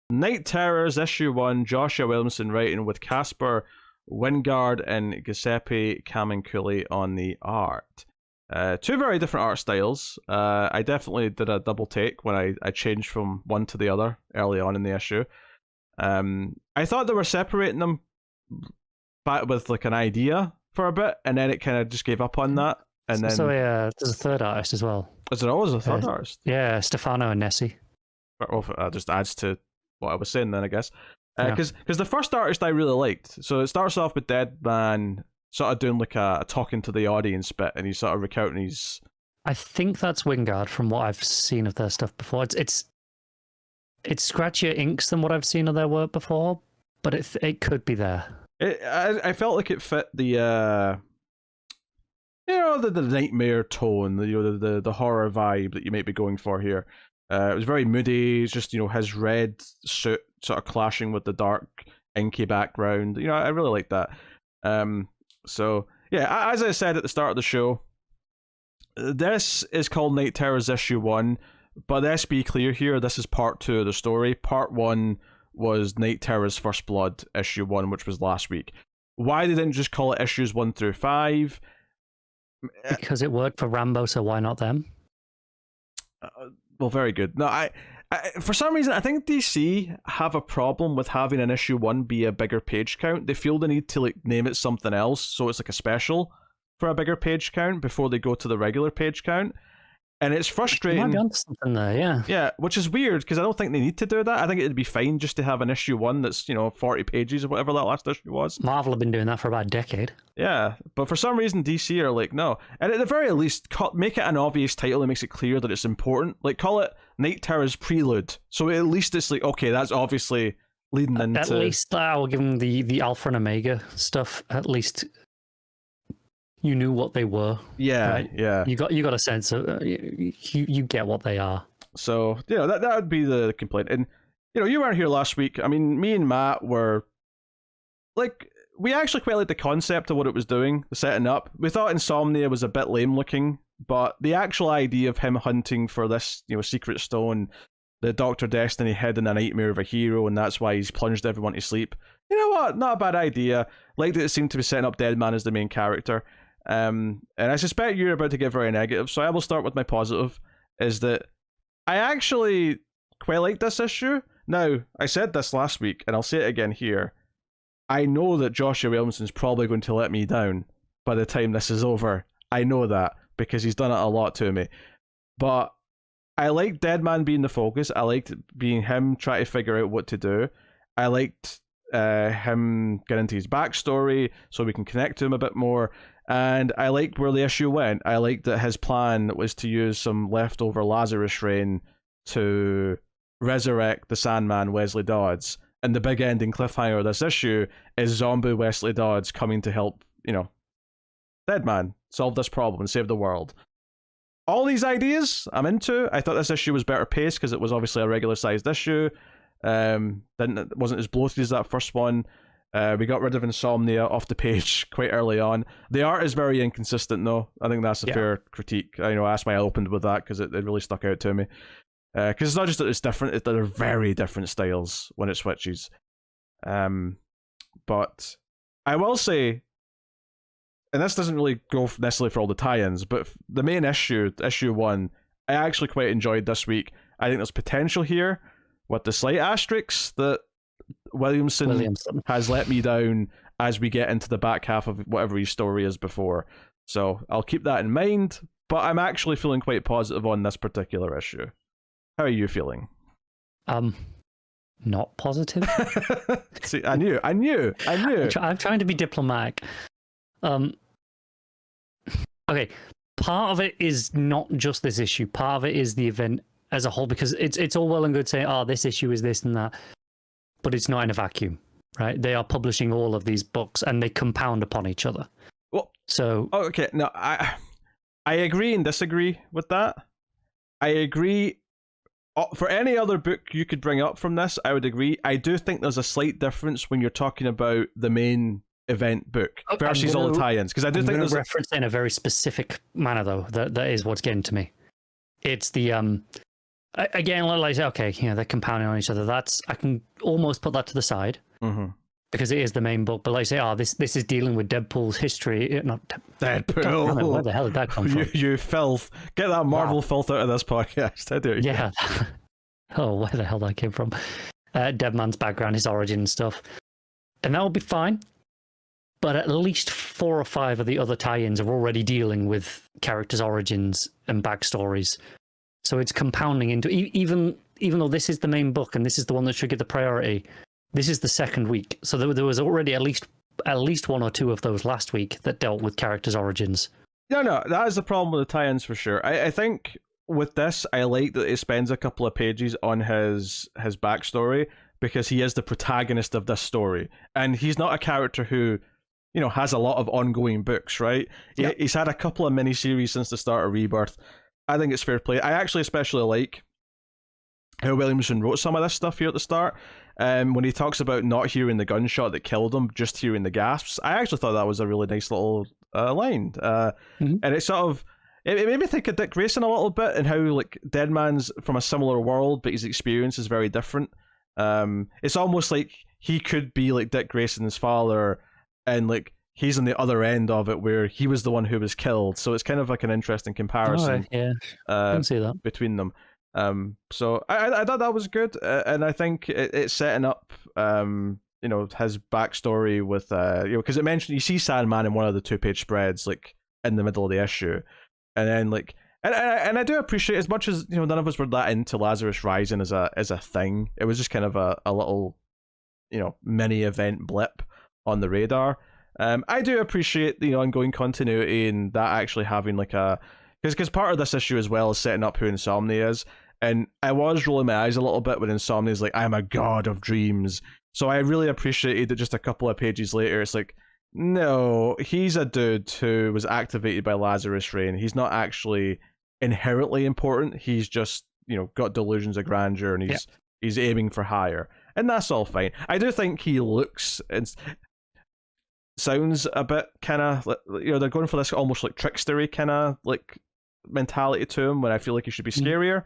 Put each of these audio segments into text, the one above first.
Night Terrors issue 1, Joshua Williamson writing with Casper Wingard and Giuseppe Camunculi on the art. Two very different art styles. I definitely did a double take when I changed from one to the other early on in the issue. I thought they were separating them back with like an idea for a bit, and then it kind of just gave up on that. And then there's a third artist as well. Is there always a third artist? Yeah, Stefano and Nessie. Well, that just adds to what I was saying then, I guess. Because the first artist I really liked. So it starts off with Deadman sort of doing like a talking to the audience bit, and he's sort of recounting his... I think that's Wingard from what I've seen of their stuff before. It's scratchier inks than what I've seen of their work before, but it could be there. I felt like it fit the the nightmare tone, the horror vibe that you might be going for here. It was very moody. It's just his red suit sort of clashing with the dark inky background. I really like that. So yeah, as I said at the start of the show, this is called Night Terrors issue 1, but let's be clear here, this is part 2 of the story. Part 1 was Night Terrors First Blood issue 1, which was last week. Why they didn't just call it issues 1 through 5? Because it worked for Rambo, so why not them? Well, very good. No, I for some reason, I think DC have a problem with having an issue 1 be a bigger page count. They feel the need to like name it something else, so it's like a special for a bigger page count before they go to the regular page count. And it's frustrating. Might be onto something there, yeah. Yeah, which is weird because I don't think they need to do that. I think it'd be fine just to have an issue 1 that's 40 pages or whatever that last issue was. Marvel have been doing that for about a decade. Yeah, but for some reason DC are like, no. And at the very least, make it an obvious title that makes it clear that it's important. Like, call it Night Terrors Prelude. So at least it's like, okay, that's obviously leading into... At least I will give them the Alpha and Omega stuff. At least you knew what they were. Yeah, right? yeah. You got a sense of you get what they are. So that would be the complaint. And you weren't here last week. I mean, me and Matt were like, we actually quite liked the concept of what it was doing, the setting up. We thought Insomnia was a bit lame looking, but the actual idea of him hunting for this secret stone, the Dr. Destiny hid in a nightmare of a hero, and that's why he's plunged everyone to sleep. You know what? Not a bad idea. Liked that it seemed to be setting up Deadman as the main character. And I suspect you're about to get very negative, so I will start with my positive, is that I actually quite like this issue. Now, I said this last week, and I'll say it again here. I know that Joshua Williamson's probably going to let me down by the time this is over. I know that, because he's done it a lot to me. But I liked Deadman being the focus. I liked being him trying to figure out what to do. I liked him getting into his backstory so we can connect to him a bit more. And I liked where the issue went. I liked that his plan was to use some leftover Lazarus rain to resurrect the Sandman Wesley Dodds. And the big ending cliffhanger of this issue is zombie Wesley Dodds coming to help, Deadman solve this problem and save the world. All these ideas I'm into. I thought this issue was better paced because it was obviously a regular sized issue. It wasn't as bloated as that first one. We got rid of Insomnia off the page quite early on. The art is very inconsistent, though. I think that's a fair critique. That's why I opened with that, because it really stuck out to me. Because it's not just that it's different, it's that they're very different styles when it switches. But I will say, and this doesn't really go necessarily for all the tie-ins, but the main issue 1, I actually quite enjoyed this week. I think there's potential here, with the slight asterisks that Williamson has let me down as we get into the back half of whatever his story is before. So I'll keep that in mind, but I'm actually feeling quite positive on this particular issue. How are you feeling? Not positive. See, I knew. I'm trying to be diplomatic. Okay, part of it is not just this issue. Part of it is the event as a whole, because it's all well and good saying, oh, this issue is this and that, but it's not in a vacuum, right? They are publishing all of these books and they compound upon each other. Well, so okay, no, I agree and disagree with that. I agree. For any other book you could bring up from this, I would agree. I do think there's a slight difference when you're talking about the main event book versus all the tie-ins, because I do think there's reference in a very specific manner, though. That is what's getting to me. It's the Again, like I say, okay, they're compounding on each other. I can almost put that to the side. Mm-hmm. Because it is the main book, but like I say, this is dealing with Deadpool's history. Not Deadpool. God damn it, where the hell did that come from? You filth! Get that Marvel filth out of this podcast. I do. Yeah. Oh, where the hell that came from? Deadman's background, his origin and stuff, and that will be fine. But at least 4 or 5 of the other tie-ins are already dealing with characters' origins and backstories, so it's compounding into even though this is the main book and this is the one that should get the priority. This is the second week, so there was already at least 1 or 2 of those last week that dealt with characters' origins. No, that is the problem with the tie-ins for sure. I think with this, I like that it spends a couple of pages on his backstory because he is the protagonist of this story, and he's not a character who, has a lot of ongoing books, right? Yep. He's had a couple of miniseries since the start of Rebirth. I think it's fair play. I actually especially like how Williamson wrote some of this stuff here at the start. When he talks about not hearing the gunshot that killed him, just hearing the gasps, I actually thought that was a really nice little line. And it sort of it made me think of Dick Grayson a little bit and how like Deadman's from a similar world, but his experience is very different. It's almost like he could be like Dick Grayson's father, and like he's on the other end of it where he was the one who was killed. So it's kind of like an interesting comparison. Yeah, I can see that between them. So I thought that was good, and I think it's setting up his backstory with because it mentioned you see Sandman in one of the 2-page spreads like in the middle of the issue, and then like and I do appreciate, as much as none of us were that into Lazarus Rising as a thing, it was just kind of a little mini event blip on the radar. I do appreciate the ongoing continuity and that actually having like a because part of this issue as well is setting up who Insomnia is. And I was rolling my eyes a little bit when Insomnia's like, I'm a god of dreams. So I really appreciated that just a couple of pages later, it's like, no, he's a dude who was activated by Lazarus Rain. He's not actually inherently important. He's just, got delusions of grandeur and he's aiming for higher. And that's all fine. I do think he looks and sounds a bit kind of, they're going for this almost like trickstery kind of like mentality to him when I feel like he should be scarier.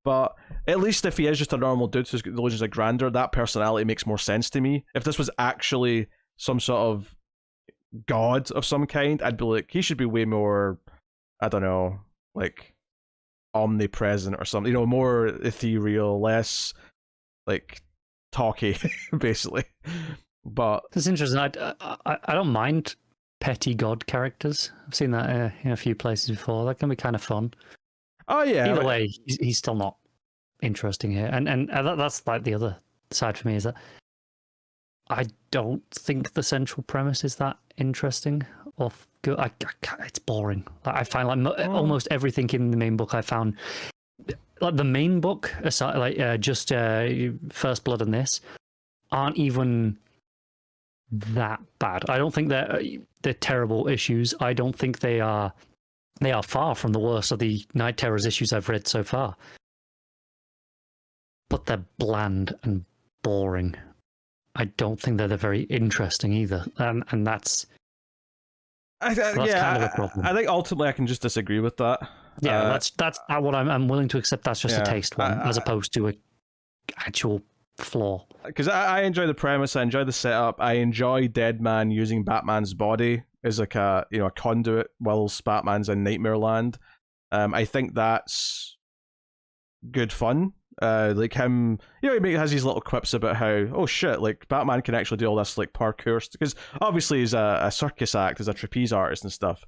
But at least if he is just a normal dude who's got delusions of grandeur, that personality makes more sense to me. If this was actually some sort of god of some kind, I'd be like, he should be way more, I don't know, like omnipresent or something, more ethereal, less like talky, basically. But it's interesting. I don't mind petty god characters. I've seen that in a few places before. That can be kind of fun. Oh yeah. Either way, he's still not interesting here, and that's like the other side for me is that I don't think the central premise is that interesting or good. It's boring. I find like almost everything in the main book I found, like the main book aside, like just First Blood and this aren't even that bad. I don't think they're terrible issues. I don't think they are far from the worst of the Night Terrors issues I've read so far. But they're bland and boring. I don't think they're very interesting either. And that's kind of a problem. I think ultimately I can just disagree with that. Yeah, that's what I'm willing to accept. That's just a taste one, as opposed to a actual flaw. Because I enjoy the premise, I enjoy the setup, I enjoy Deadman using Batman's body as like a conduit whilst Batman's in Nightmare Land. I think that's good fun. Like him, he has these little quips about how, oh shit, like Batman can actually do all this like parkour, because obviously he's a circus act, as a trapeze artist and stuff.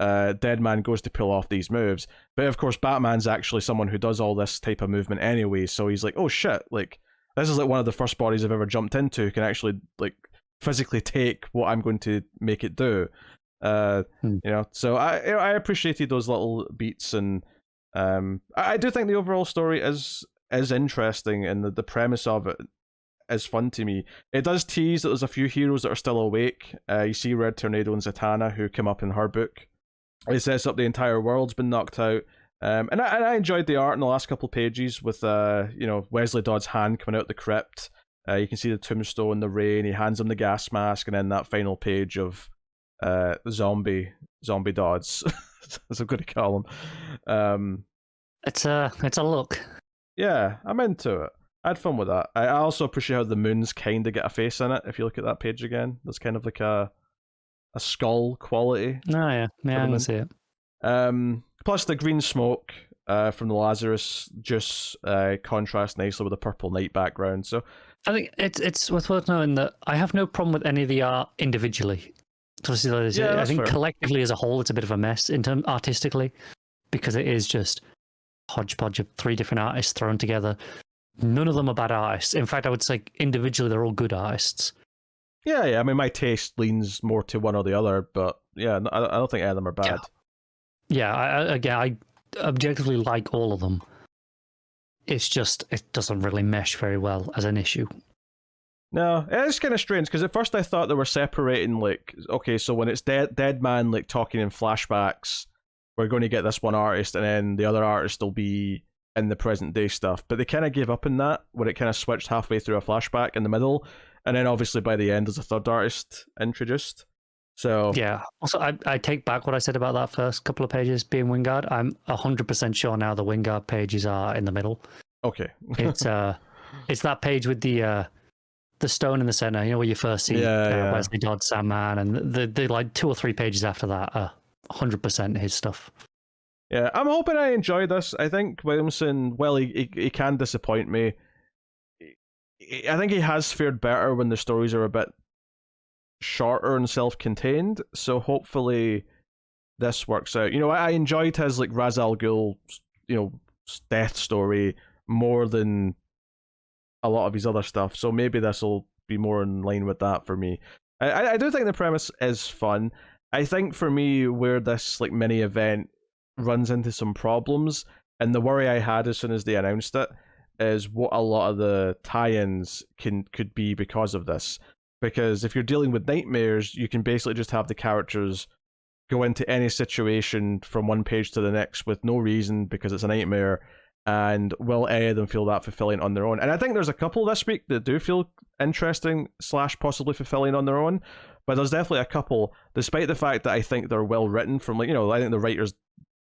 Deadman goes to pull off these moves, but of course Batman's actually someone who does all this type of movement anyway, so he's like, oh shit, like this is like one of the first bodies I've ever jumped into who can actually like physically take what I'm going to make it do. So I appreciated those little beats, and I do think the overall story is interesting, and the premise of it is fun to me. It does tease that there's a few heroes that are still awake. You see Red Tornado and Zatanna, who come up in her book. It sets up the entire world's been knocked out. And I enjoyed the art in the last couple of pages with Wesley Dodd's hand coming out the crypt. You can see the tombstone, the rain. He hands him the gas mask, and then that final page of zombie Dodds, as I'm going to call him. It's a look. Yeah, I'm into it. I had fun with that. I also appreciate how the moons kind of get a face in it. If you look at that page again, there's kind of like a skull quality Oh yeah, to yeah, the I can moon. see it. Plus the green smoke from the Lazarus juice contrasts nicely with the purple night background. So I think it's worth noting that I have no problem with any of the art individually. Obviously, yeah, I that's think fair. collectively as a whole, it's a bit of a mess in terms artistically, because it is just hodgepodge of 3 different artists thrown together. None of them are bad artists. In fact, I would say individually they're all good artists. Yeah. I mean, my taste leans more to one or the other, but yeah, I don't think any of them are bad. Yeah. I objectively like all of them. It's just it doesn't really mesh very well as an issue. No, it's kind of strange because at first I thought they were separating, like, okay, so when it's dead man like talking in flashbacks, we're going to get this one artist, and then the other artist will be in the present day stuff. But they kind of gave up on that when it kind of switched halfway through a flashback in the middle, and then obviously by the end there's a third artist introduced. So Yeah. Also, I take back what I said about that first couple of pages being Wingard. I'm 100% sure now the Wingard pages are in the middle. okay, It's that page with the stone in the center. You know where you first see Wesley Dodd, Sandman, and the like 2 or 3 pages after that are 100% his stuff. Yeah, I'm hoping I enjoy this. I think Williamson, well, he can disappoint me. I think he has fared better when the stories are a bit shorter and self-contained. So hopefully this works out. You know, I enjoyed his like Ra's al Ghul, death story more than a lot of his other stuff. So maybe this will be more in line with that for me. I do think the premise is fun. I think for me, where this like mini event runs into some problems, and the worry I had as soon as they announced it, is what a lot of the tie-ins could be because of this. Because if you're dealing with nightmares, you can basically just have the characters go into any situation from one page to the next with no reason because it's a nightmare, and will any of them feel that fulfilling on their own? And I think there's a couple this week that do feel interesting / possibly fulfilling on their own, but there's definitely a couple, despite the fact that I think they're well written from, like, I think the writer's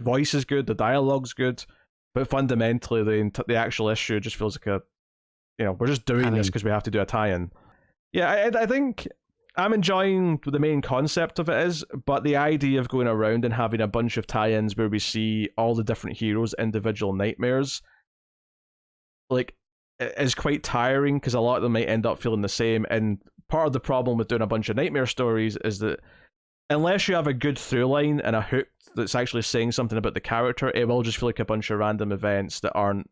voice is good, the dialogue's good, but fundamentally the actual issue just feels like we're just doing this because we have to do a tie-in. Yeah, I think I'm enjoying the main concept of it is, but the idea of going around and having a bunch of tie-ins where we see all the different heroes' individual nightmares, like, is quite tiring because a lot of them might end up feeling the same. And part of the problem with doing a bunch of nightmare stories is that unless you have a good through line and a hook that's actually saying something about the character, it will just feel like a bunch of random events that aren't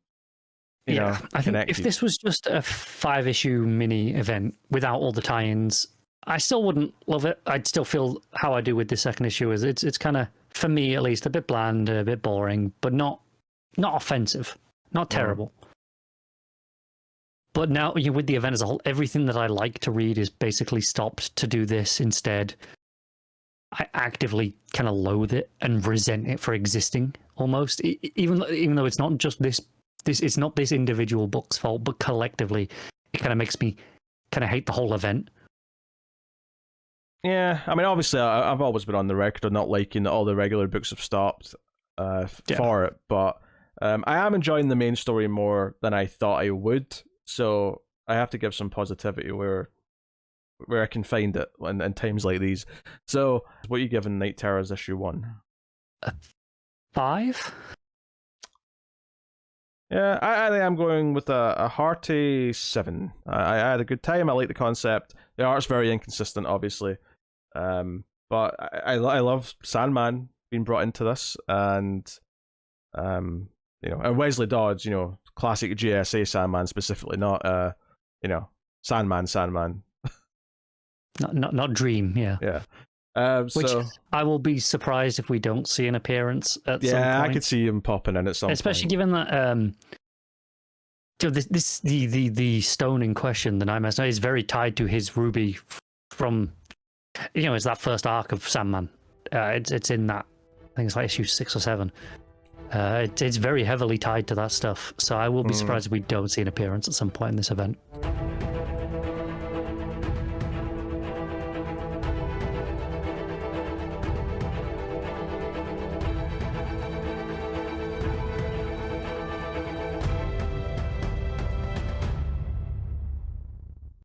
I think connected. if this was just a 5-issue mini event without all the tie-ins, I still wouldn't love it. I'd still feel how I do with the second issue. Is it's kind of, for me at least, a bit bland, a bit boring, but not offensive, not terrible. But now, with the event as a whole, everything that I like to read is basically stopped to do this instead. I actively kind of loathe it and resent it for existing, almost. Even though it's not just this it's not this individual book's fault, but collectively, it kind of makes me kind of hate the whole event. Yeah, I mean, obviously, I've always been on the record of not liking that all the regular books have stopped for it, but I am enjoying the main story more than I thought I would, so I have to give some positivity where I can find it in times like these. So, what are you giving Night Terrors issue 1? 5? Yeah, I think I'm going with a hearty 7. I had a good time. I like the concept. The art's very inconsistent, obviously. But I love Sandman being brought into this, and and Wesley Dodds, classic GSA Sandman specifically, not Sandman. Not Dream, yeah. Yeah. Which I will be surprised if we don't see an appearance at some point. Yeah, I could see him popping in at some point. Especially given that the stone in question, the Nightmare Stone, is very tied to his ruby from, it's that first arc of Sandman. It's in that, I think it's like issue 6 or 7. It's very heavily tied to that stuff. So I will be surprised if we don't see an appearance at some point in this event.